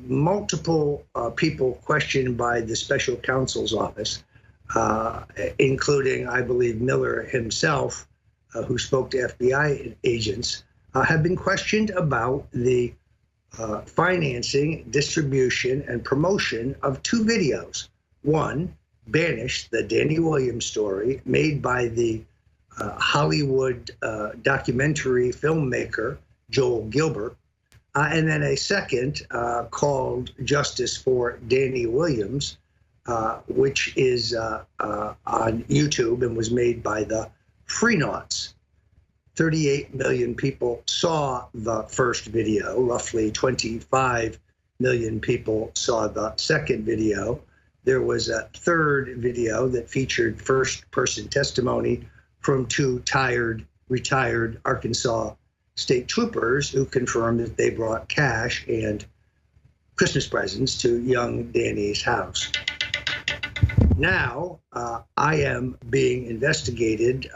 multiple people questioned by the special counsel's office, including, I believe, Mueller himself, who spoke to FBI agents, have been questioned about the financing, distribution, and promotion of two videos. One, Banished, the Danny Williams story, made by the Hollywood documentary filmmaker Joel Gilbert, and then a second called Justice for Danny Williams, which is on YouTube and was made by the Freenauts. 38 million people saw the first video. Roughly 25 million people saw the second video. There was a third video that featured first-person testimony from two retired Arkansas state troopers who confirmed that they brought cash and Christmas presents to young Danny's house. Now, I am being investigated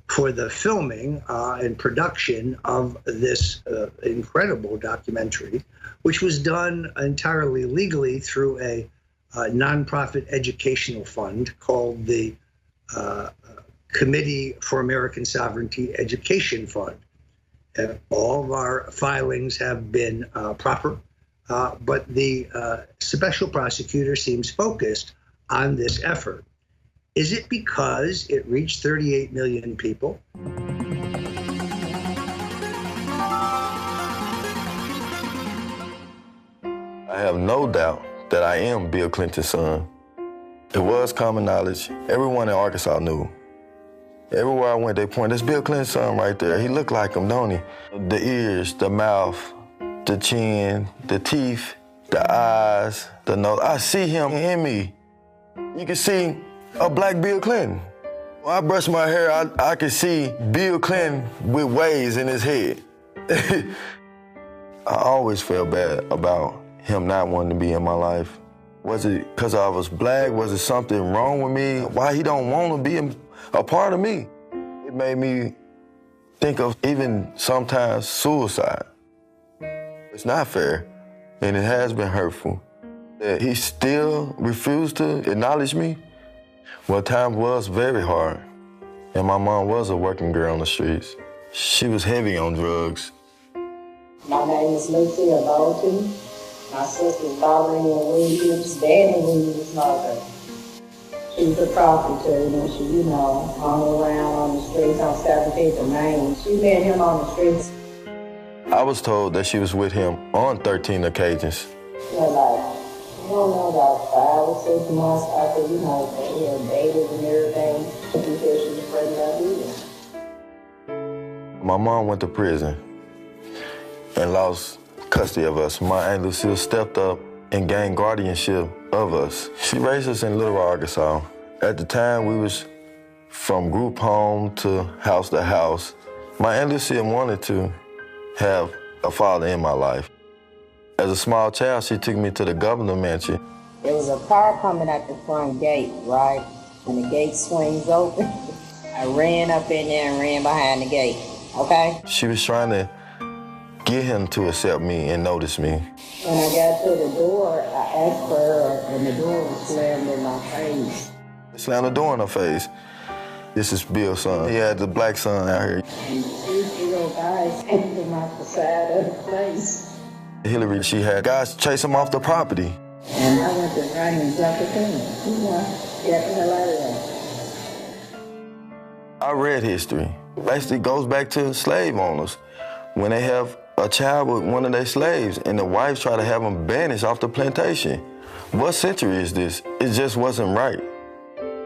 for the filming and production of this incredible documentary, which was done entirely legally through a nonprofit educational fund called the Committee for American Sovereignty Education Fund. All of our filings have been proper, but the special prosecutor seems focused on this effort. Is it because it reached 38 million people? I have no doubt that I am Bill Clinton's son. It was common knowledge. Everyone in Arkansas knew. Everywhere I went, they pointed, that's Bill Clinton's son right there. He looked like him, don't he? The ears, the mouth, the chin, the teeth, the eyes, the nose. I see him in me. You can see a black Bill Clinton. When I brush my hair, I can see Bill Clinton with waves in his head. I always felt bad about him not wanting to be in my life. Was it because I was black? Was it something wrong with me? Why he don't want to be a part of me? It made me think of even sometimes suicide. It's not fair, and it has been hurtful. That he still refused to acknowledge me. Well, time was very hard, and my mom was a working girl on the streets. She was heavy on drugs. My name is Lucia Bolton. My sister's Valerie Williams, Danny Williams' mother. She was a prostitute, and she, hung around on the streets on 17th and Main. She met him on the streets. I was told that she was with him on 13 occasions. I don't know, about 5 or 6 months after, they had dated and everything. She said she was pregnant of me. My mom went to prison and lost custody of us. My Aunt Lucille stepped up and gained guardianship of us. She raised us in Little Rock, Arkansas. At the time, we was from group home to house. My Aunt Lucille wanted to have a father in my life. As a small child, she took me to the governor mansion. There was a car coming at the front gate, right? When the gate swings open, I ran up in there and ran behind the gate, okay? She was trying to get him to accept me and notice me. When I got to the door, I asked for her, and the door was slammed in my face. Slammed the door in her face. This is Bill's son. He had the black son out here. And 2 little guys came him off the side of the place. Hillary, she had guys chase him off the property. And I went to run and jump the thing. Get the hell out of there. I read history. Basically goes back to slave owners. When they have a child with one of their slaves and the wives try to have them banished off the plantation. What century is this? It just wasn't right.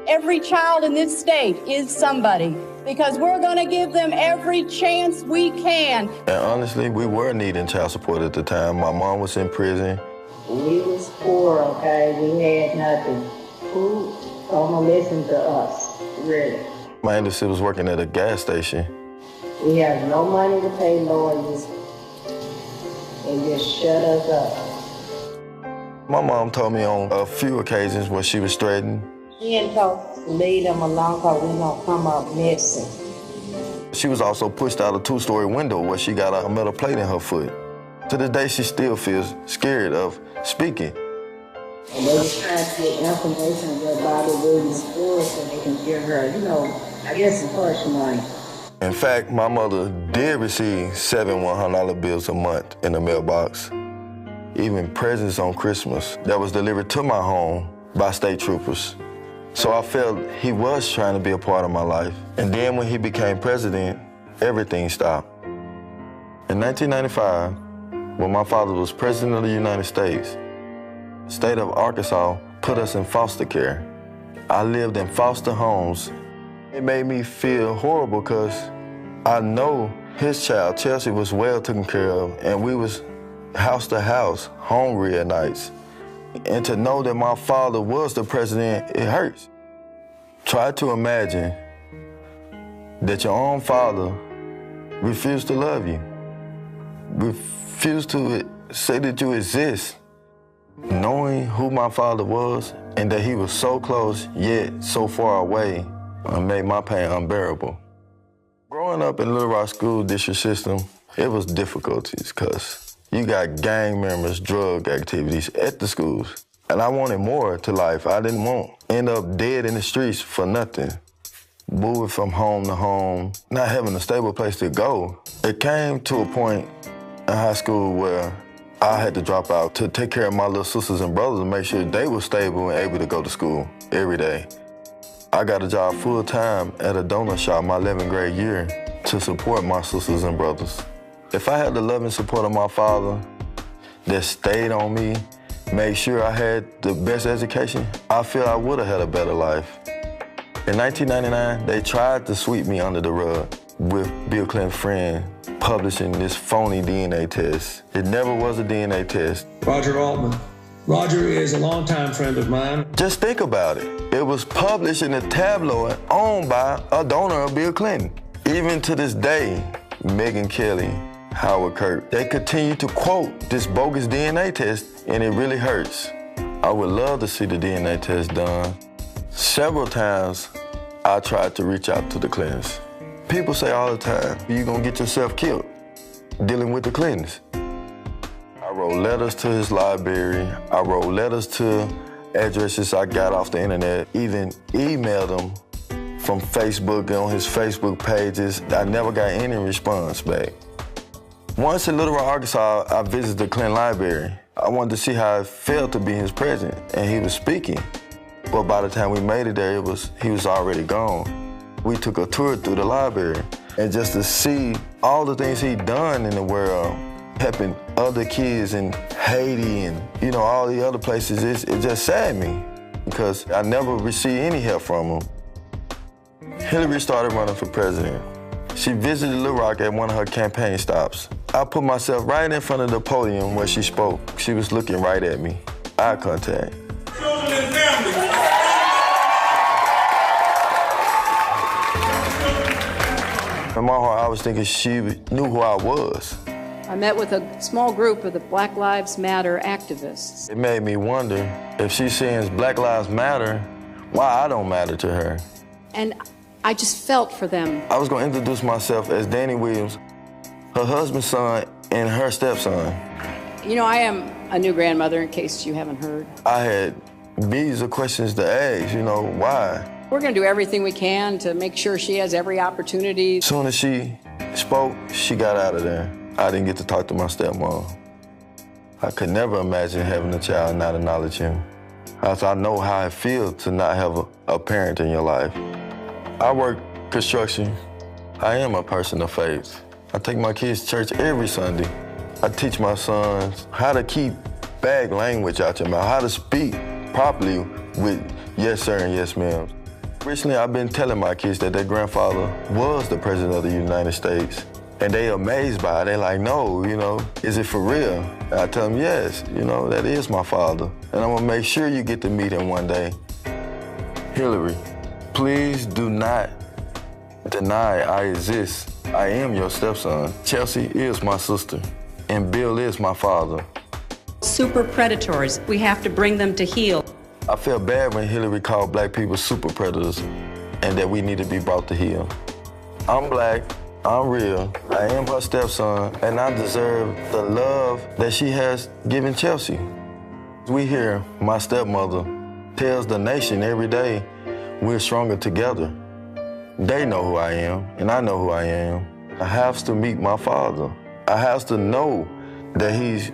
Every child in this state is somebody because we're going to give them every chance we can. And honestly, we were needing child support at the time. My mom was in prison. We was poor, okay? We had nothing. Who gonna listen to us, really? My Aunt Lucille was working at a gas station. We have no money to pay lawyers. They just shut us up. My mom told me on a few occasions where she was threatened. She didn't talk to leave them alone because we gonna come up missing. She was also pushed out a 2-story window where she got a metal plate in her foot. To this day, she still feels scared of speaking. And they was trying to get information where Bobby Williams was so they can give her, I guess some first money. In fact, my mother did receive 7 $100 bills a month in the mailbox. Even presents on Christmas that was delivered to my home by state troopers. So I felt he was trying to be a part of my life. And then when he became president, everything stopped. In 1995, when my father was president of the United States, the state of Arkansas put us in foster care. I lived in foster homes. It made me feel horrible because I know his child, Chelsea, was well taken care of, and we was house to house, hungry at nights. And to know that my father was the president, it hurts. Try to imagine that your own father refused to love you, refused to say that you exist. Knowing who my father was and that he was so close yet so far away made my pain unbearable. Growing up in Little Rock school district system, it was difficulties because you got gang members, drug activities at the schools. And I wanted more to life. I didn't want to end up dead in the streets for nothing. Moving from home to home, not having a stable place to go. It came to a point in high school where I had to drop out to take care of my little sisters and brothers and make sure they were stable and able to go to school every day. I got a job full-time at a donut shop my 11th grade year to support my sisters and brothers. If I had the love and support of my father that stayed on me, made sure I had the best education, I feel I would have had a better life. In 1999, they tried to sweep me under the rug with Bill Clinton's friend publishing this phony DNA test. It never was a DNA test. Roger Altman. Roger is a longtime friend of mine. Just think about it. It was published in a tabloid owned by a donor of Bill Clinton. Even to this day, Megyn Kelly, Howard Kirk, they continue to quote this bogus DNA test, and it really hurts. I would love to see the DNA test done. Several times, I tried to reach out to the Clintons. People say all the time, you're gonna get yourself killed dealing with the Clintons. I wrote letters to his library. I wrote letters to addresses I got off the internet, even emailed him from Facebook on his Facebook pages. I never got any response back. Once in Little Rock, Arkansas, I visited the Clinton Library. I wanted to see how it felt to be his president, and he was speaking. But by the time we made it there, he was already gone. We took a tour through the library, and just to see all the things he'd done in the world, helping other kids in Haiti and all the other places, it just saddened me because I never received any help from him. Hillary started running for president. She visited Little Rock at one of her campaign stops. I put myself right in front of the podium where she spoke. She was looking right at me, eye contact. Children and families. In my heart, I was thinking she knew who I was. I met with a small group of the Black Lives Matter activists. It made me wonder if she's saying Black Lives Matter, why I don't matter to her. And I just felt for them. I was gonna introduce myself as Danny Williams, her husband's son and her stepson. I am a new grandmother, in case you haven't heard. I had millions of questions to ask, why? We're gonna do everything we can to make sure she has every opportunity. As soon as she spoke, she got out of there. I didn't get to talk to my stepmom. I could never imagine having a child and not acknowledge him. I know how it feels to not have a parent in your life. I work construction. I am a person of faith. I take my kids to church every Sunday. I teach my sons how to keep bad language out your mouth, how to speak properly with yes, sir, and yes, ma'am. Recently, I've been telling my kids that their grandfather was the president of the United States. And they amazed by it. They're like, no, is it for real? And I tell them, yes, that is my father. And I'm gonna make sure you get to meet him one day. Hillary, please do not deny I exist. I am your stepson. Chelsea is my sister, and Bill is my father. Super predators, we have to bring them to heel. I felt bad when Hillary called black people super predators and that we need to be brought to heel. I'm black, I'm real, I am her stepson, and I deserve the love that she has given Chelsea. We hear my stepmother tells the nation every day, we're stronger together. They know who I am, and I know who I am. I have to meet my father. I have to know that he's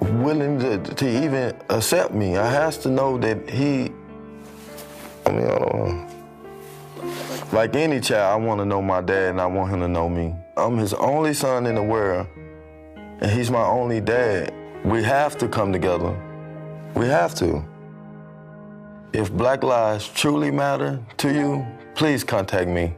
willing to even accept me. I have to know that I don't know. Like any child, I want to know my dad, and I want him to know me. I'm his only son in the world, and he's my only dad. We have to come together. We have to. If Black lives truly matter to you, please contact me.